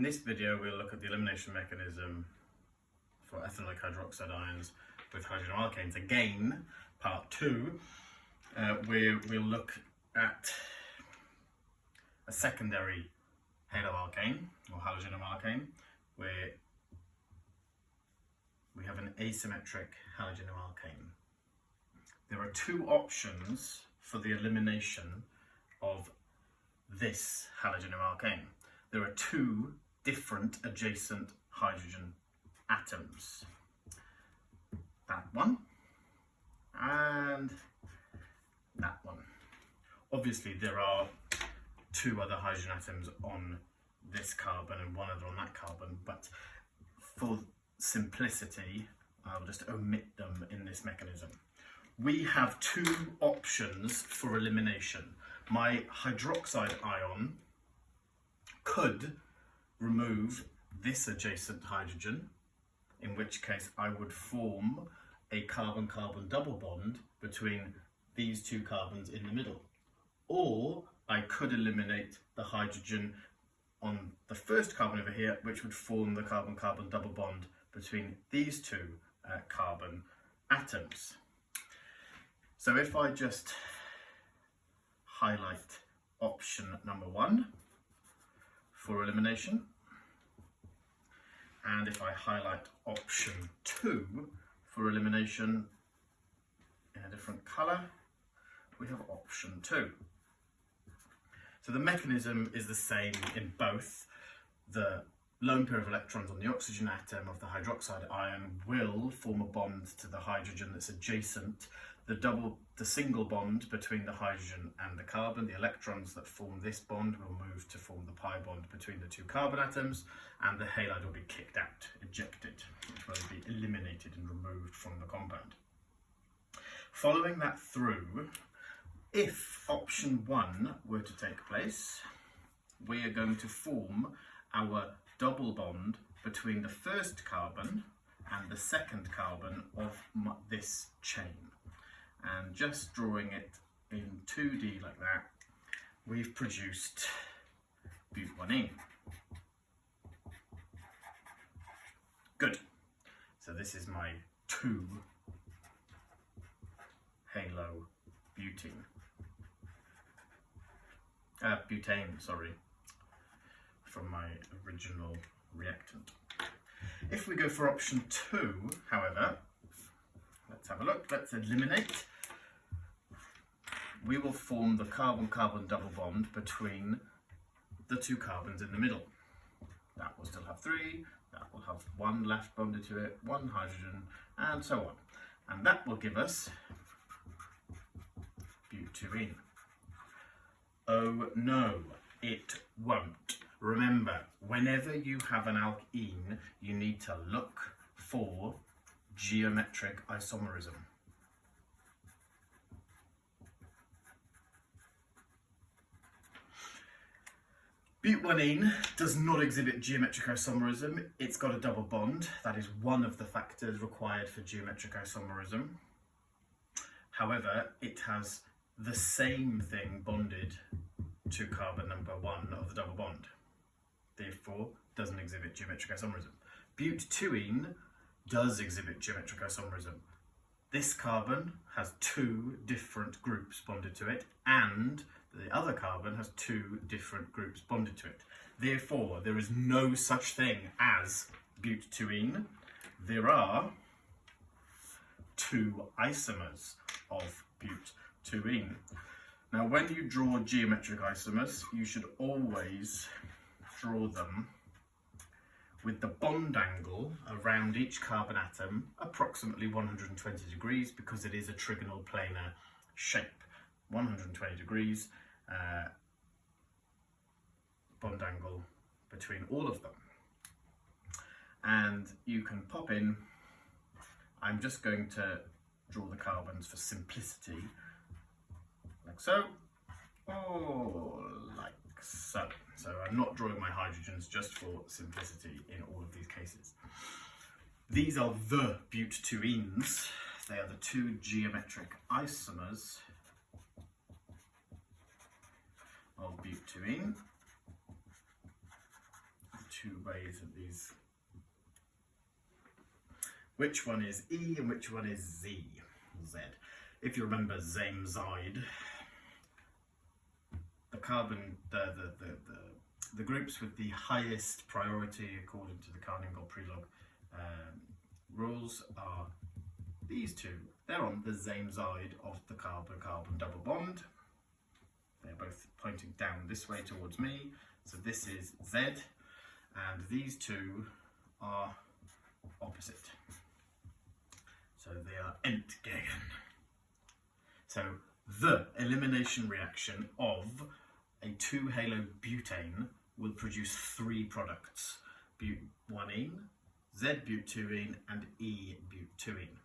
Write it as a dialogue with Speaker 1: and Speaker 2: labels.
Speaker 1: In this video, we'll look at the elimination mechanism for ethanolic hydroxide ions with halogenoalkanes. Again, part 2, where we'll look at a secondary haloalkane or halogenoalkane, where we have an asymmetric halogenoalkane. There are two options for the elimination of this halogenoalkane. There are two different adjacent hydrogen atoms. That one and that one. Obviously there are two other hydrogen atoms on this carbon and one other on that carbon, but for simplicity I'll just omit them in this mechanism. We have two options for elimination. My hydroxide ion could remove this adjacent hydrogen, in which case I would form a carbon-carbon double bond between these two carbons in the middle. Or I could eliminate the hydrogen on the first carbon over here, which would form the carbon-carbon double bond between these two carbon atoms. So if I just highlight option number 1 for elimination, and if I highlight option 2 for elimination in a different colour, we have option 2. So the mechanism is the same in both. The lone pair of electrons on the oxygen atom of the hydroxide ion will form a bond to the hydrogen that's adjacent. The single bond between the hydrogen and the carbon, the electrons that form this bond will move to form the pi bond between the two carbon atoms, and the halide will be kicked out, ejected, which will be eliminated and removed from the compound. Following that through, if option 1 were to take place, we are going to form our double bond between the first carbon and the second carbon of this chain. And just drawing it in 2D like that, we've produced but1ene. Good. So this is my 2-halo butane. Butane, sorry, from my original reactant. If we go for option 2, however, let's have a look, let's eliminate. We will form the carbon-carbon double bond between the two carbons in the middle. That will still have 3, that will have 1 left bonded to it, 1 hydrogen, and so on. And that will give us but2ene. Oh no, it won't. Remember, whenever you have an alkene, you need to look for geometric isomerism. But1ene does not exhibit geometric isomerism. It's got a double bond. That is one of the factors required for geometric isomerism. However, it has the same thing bonded to carbon number 1 of the double bond. Therefore, doesn't exhibit geometric isomerism. But2ene does exhibit geometric isomerism. This carbon has 2 different groups bonded to it, and the other carbon has 2 different groups bonded to it. Therefore, there is no such thing as but2ene. There are 2 isomers of but2ene. Now, when you draw geometric isomers, you should always draw them with the bond angle around each carbon atom approximately 120 degrees, because it is a trigonal planar shape. 120 degrees bond angle between all of them. And you can pop in, I'm just going to draw the carbons for simplicity, like so, or like so. So I'm not drawing my hydrogens just for simplicity in all of these cases. These are the but2enes. They are the 2 geometric isomers of but2ene. two ways of these. Which one is E and which one is Z? Z. If you remember Zameside, the carbon, the groups with the highest priority according to the Carnegie-Prelog rules are these two. They're on the same side of the carbon-carbon double bond. They're both pointing down this way towards me. So this is Z, and these two are opposite. So they are entgegen. So the elimination reaction of a 2-halobutane will produce 3 products: but-1ene, Z-but-2ene, and E-but-2ene.